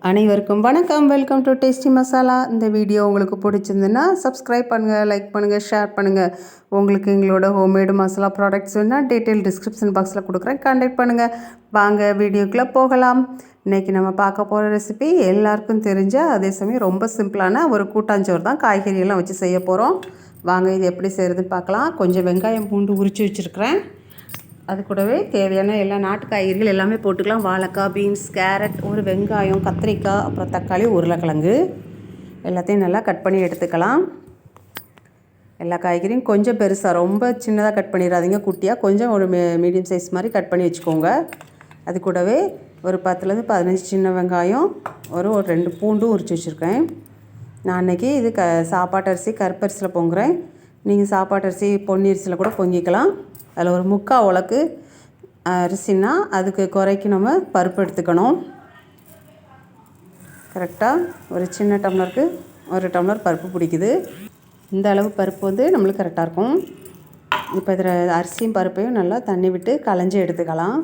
அனைவருக்கும் வணக்கம். Welcome to tasty masala. இந்த வீடியோ உங்களுக்கு பிடிச்சிருந்துன்னா சப்ஸ்கிரைப் பண்ணுங்கள், லைக் பண்ணுங்கள், ஷேர் பண்ணுங்கள். உங்களுக்கு எங்களோட ஹோம்மேடு மசாலா ப்ராடக்ட்ஸ் வேணால் டீட்டெயில் டிஸ்கிரிப்ஷன் பாக்ஸில் கொடுக்குறேன், கான்டாக்ட் பண்ணுங்கள். வாங்க வீடியோக்குள்ளே போகலாம். இன்றைக்கி நம்ம பார்க்க போகிற ரெசிபி எல்லாருக்கும் தெரிஞ்ச அதே சமயம் ரொம்ப சிம்பிளான ஒரு கூட்டாஞ்சோறு தான். காய்கறியெல்லாம் வச்சு செய்ய போகிறோம். வாங்க இது எப்படி செய்கிறதுன்னு பார்க்கலாம். கொஞ்சம் வெங்காயம் பூண்டு உரித்து வச்சுருக்கிறேன். அது கூடவே தேவையான எல்லா நாட்டு காய்கறிகள் எல்லாமே போட்டுக்கலாம். வாழைக்காய், பீன்ஸ், கேரட், ஒரு வெங்காயம், கத்திரிக்காய், அப்புறம் தக்காளி, உருளைக்கிழங்கு எல்லாத்தையும் நல்லா கட் பண்ணி எடுத்துக்கலாம். எல்லா காய்கறியும் கொஞ்சம் பெருசாக, ரொம்ப சின்னதாக கட் பண்ணிடாதீங்க, குட்டியாக கொஞ்சம் ஒரு மீடியம் சைஸ் மாதிரி கட் பண்ணி வச்சுக்கோங்க. அது கூடவே ஒரு 10லேருந்து 15 சின்ன வெங்காயம், ஒரு 2 பூண்டும் உரித்து வச்சுருக்கேன். நான் அன்றைக்கி இது சாப்பாட்டு அரிசி கருப்பரிசியில் பொங்குறேன். நீங்கள் சாப்பாட்டு அரிசி பொன்னி கூட பொங்கிக்கலாம். அதில் ஒரு 3/4 உலக்கு அரிசின்னா அதுக்கு குறைக்கு நம்ம பருப்பு எடுத்துக்கணும். கரெக்டாக ஒரு சின்ன டம்ளருக்கு 1 டம்ளர் பருப்பு பிடிக்குது. இந்த அளவு பருப்பு வந்து நம்மளுக்கு கரெக்டாக இருக்கும். இப்போ இதில் அரிசியும் பருப்பையும் நல்லா தண்ணி விட்டு களைஞ்சி எடுத்துக்கலாம்.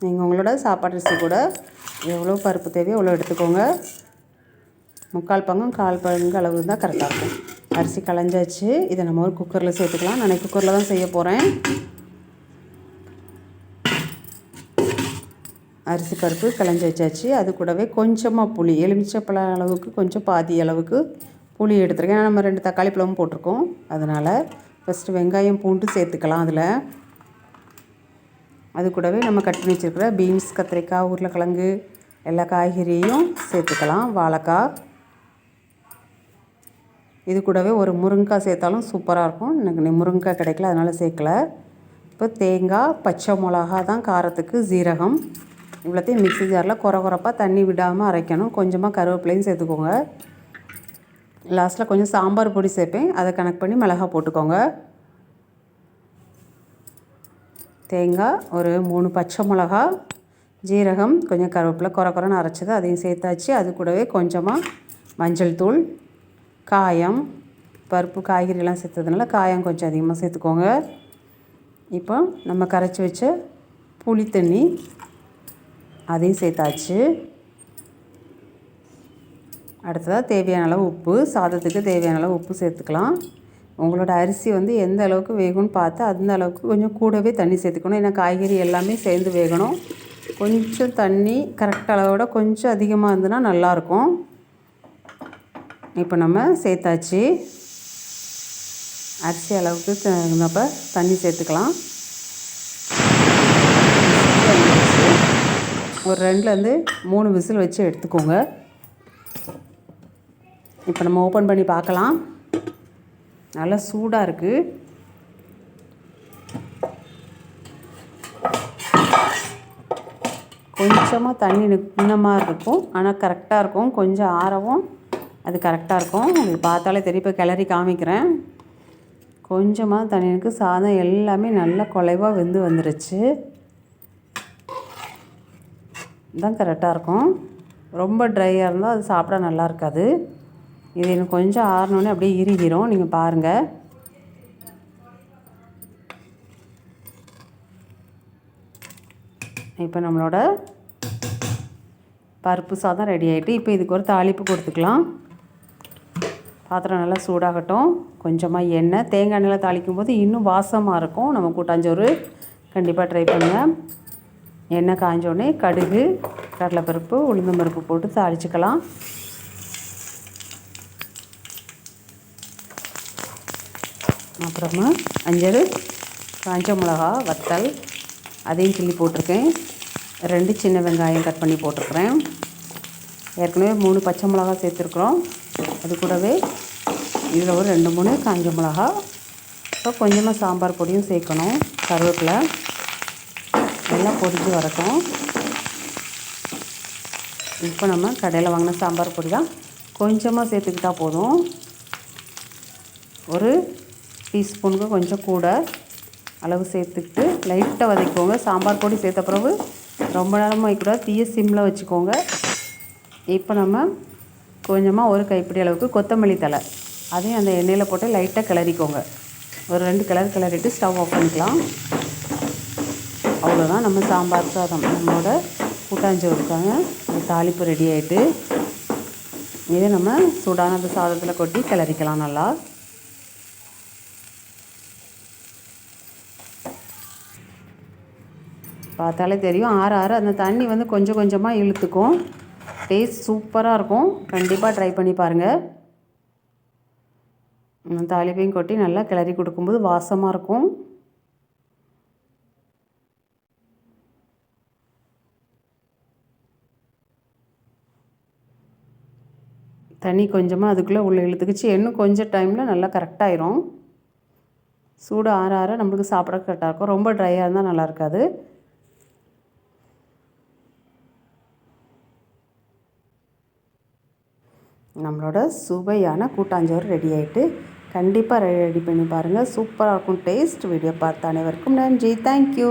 நீங்கள் உங்களோட சாப்பாட்டு அரிசி கூட எவ்வளோ பருப்பு தேவையோ அவ்வளோ எடுத்துக்கோங்க. 3/4 பங்கும் 1/4 பங்கு அளவு தான் கரெக்டாக இருக்கும். அரிசி களைஞ்சாச்சு. இதை நம்ம ஒரு குக்கரில் சேர்த்துக்கலாம். நான் குக்கரில் தான் செய்ய போகிறேன். அரிசி பருப்பு களைஞ்சி வச்சாச்சு. அது கூடவே கொஞ்சமாக புளி, எலுமிச்சப்பழம் அளவுக்கு கொஞ்சம் பாதி அளவுக்கு புளி எடுத்துருக்கேன். ஏன்னா நம்ம 2 தக்காளி பழமும் போட்டிருக்கோம். அதனால் ஃபஸ்ட்டு வெங்காயம் பூண்டு சேர்த்துக்கலாம். அதில் அது கூடவே நம்ம கட் பண்ணி வச்சுருக்கிற பீன்ஸ், கத்திரிக்காய், உருளைக்கிழங்கு எல்லா காய்கறியையும் சேர்த்துக்கலாம். வாழைக்காய், இது கூடவே ஒரு முருங்கைக்காய் சேர்த்தாலும் சூப்பராக இருக்கும். எனக்கு முருங்கைக்காய் கிடைக்கல, அதனால் சேர்க்கலை. இப்போ தேங்காய், பச்சை மிளகா தான் காரத்துக்கு, ஜீரகம் இவ்வளோத்தையும் மிக்ஸி ஜாரில் குறப்பாக தண்ணி விடாமல் அரைக்கணும். கொஞ்சமாக கருவேப்பிலையும் சேர்த்துக்கோங்க. லாஸ்ட்டில் கொஞ்சம் சாம்பார் பொடி சேர்ப்பேன், அதை கனெக்ட் பண்ணி மிளகா போட்டுக்கோங்க. தேங்காய், ஒரு 3 பச்சை மிளகா, ஜீரகம், கொஞ்சம் கருவேப்பிலை குறன்னு அரைச்சது அதையும் சேர்த்தாச்சு. அது கூடவே கொஞ்சமாக மஞ்சள் தூள், காயம், பருப்பு காய்கறியெல்லாம் சேர்த்ததுனால காயம் கொஞ்சம் அதிகமாக சேர்த்துக்கோங்க. இப்போ நம்ம கரைச்சி வச்ச புளி தண்ணி அதையும் சேர்த்தாச்சு. அடுத்ததாக தேவையான அளவு உப்பு, சாதத்துக்கு தேவையான அளவு உப்பு சேர்த்துக்கலாம். உங்களோட அரிசி வந்து எந்த அளவுக்கு வேகும்னு பார்த்து அந்த அளவுக்கு கொஞ்சம் கூடவே தண்ணி சேர்த்துக்கணும். ஏன்னா காய்கறி எல்லாமே சேர்ந்து வேகணும். கொஞ்சம் தண்ணி கரெக்ட் அளவோட கொஞ்சம் அதிகமாக இருந்ததுன்னா நல்லாயிருக்கும். இப்போ நம்ம சேர்த்தாச்சு. அரிசி அளவுக்கு தகுந்தப்ப தண்ணி சேர்த்துக்கலாம். ஒரு 2லேருந்து 3 விசில் வச்சு எடுத்துக்கோங்க. இப்போ நம்ம ஓப்பன் பண்ணி பார்க்கலாம். நல்லா சூடாக இருக்குது. கொஞ்சமாக தண்ணி இன்னமாக இருக்கும், ஆனால் கரெக்டாக இருக்கும். கொஞ்சம் ஆறவும் அது கரெக்டாக இருக்கும். உங்களுக்கு பார்த்தாலே தெரியும். இப்போ கிளறி காமிக்கிறேன். கொஞ்சமாக தண்ணிக்கு சாதம் எல்லாமே நல்லா குலைவாக வெந்து வந்துருச்சு. இதுதான் கரெக்டாக இருக்கும். ரொம்ப ட்ரையாக இருந்தால் அது சாப்பிட நல்லா இருக்காது. இது எனக்கு கொஞ்சம் ஆறினோடனே அப்படியே இறுகிரும். நீங்கள் பாருங்கள். இப்போ நம்மளோட பருப்பு சாதம் ரெடி ஆகிட்டு. இப்போ இதுக்கு ஒரு தாளிப்பு கொடுத்துக்கலாம். பாத்திரம் நல்லா சூடாகட்டும். கொஞ்சமாக எண்ணெய், தேங்காய் எண்ணெயில் தாளிக்கும் போது இன்னும் வாசமாக இருக்கும் நம்ம கூட்டாஞ்சோறு. கண்டிப்பாக ட்ரை பண்ணுங்கள். எண்ணெய் காய்ஞ்சோடனே கடுகு, கடலைப்பருப்பு, உளுந்தம் பருப்பு போட்டு தாளிச்சுக்கலாம். அப்புறமா 5 காஞ்ச மிளகா வத்தல் அதையும் கிள்ளி போட்டிருக்கேன். 2 சின்ன வெங்காயம் கட் பண்ணி போட்டிருக்கிறேன். ஏற்கனவே 3 பச்சை மிளகா சேர்த்துருக்குறோம். அது கூடவே இதில் ஒரு 2-3 காஞ்ச மிளகா, இப்போ கொஞ்சமாக சாம்பார் பொடியும் சேர்க்கணும். கருவேப்பிலை எல்லாம் பொரிஞ்சு வரட்டும். இப்போ நம்ம கடையில் வாங்கின சாம்பார் பொடி தான் கொஞ்சமாக சேர்த்துக்கிட்டால் போதும். ஒரு டீஸ்பூனுக்கு கொஞ்சம் கூட அளவு சேர்த்துக்கிட்டு லைட்டாக வதக்கிக்கோங்க. சாம்பார் பொடி சேர்த்த பிறகு ரொம்ப நேரமாக வைக்கக்கூடாது, தீயை சிம்மில் வச்சுக்கோங்க. இப்போ நம்ம கொஞ்சமாக ஒரு கைப்பிடி அளவுக்கு கொத்தமல்லி தழை அதையும் அந்த எண்ணெயில் போட்டு லைட்டாக கிளறிக்கோங்க. ஒரு 2 கிளறிட்டு ஸ்டவ் ஆஃப் பண்ணிக்கலாம். அவ்வளோதான் நம்ம சாம்பார் சாதம், நம்மளோட கூட்டாஞ்சோறுக்காங்க தாளிப்பு ரெடி ஆகிட்டு இதை நம்ம சூடான அந்த சாதத்தில் கொட்டி கிளறிக்கலாம் நல்லா. பார்த்தாலே தெரியும் ஆற ஆற அந்த தண்ணி வந்து கொஞ்சம் கொஞ்சமாக இழுத்துக்கும். டேஸ்ட் சூப்பராக இருக்கும். கண்டிப்பாக ட்ரை பண்ணி பாருங்கள். தாளிப்பையும் கொட்டி நல்லா கிளறி கொடுக்கும்போது வாசமாக இருக்கும். தண்ணி கொஞ்சமாக அதுக்குள்ளே உள்ளே இழுத்துக்கிச்சு. இன்னும் கொஞ்சம் டைமில் நல்லா கரெக்டாகிடும். சூடு ஆற ஆற நம்மளுக்கு சாப்பிட கரெக்டாக இருக்கும். ரொம்ப ட்ரையாக இருந்தால் நல்லா இருக்காது. நம்மளோட சுவையான கூட்டாஞ்சோறு ரெடி ஆகிட்டு கண்டிப்பாக ரெடி பண்ணி பாருங்கள். சூப்பராக இருக்கும் டேஸ்ட். வீடியோ பார்த்த அனைவருக்கும் நன்றி. தேங்க்யூ.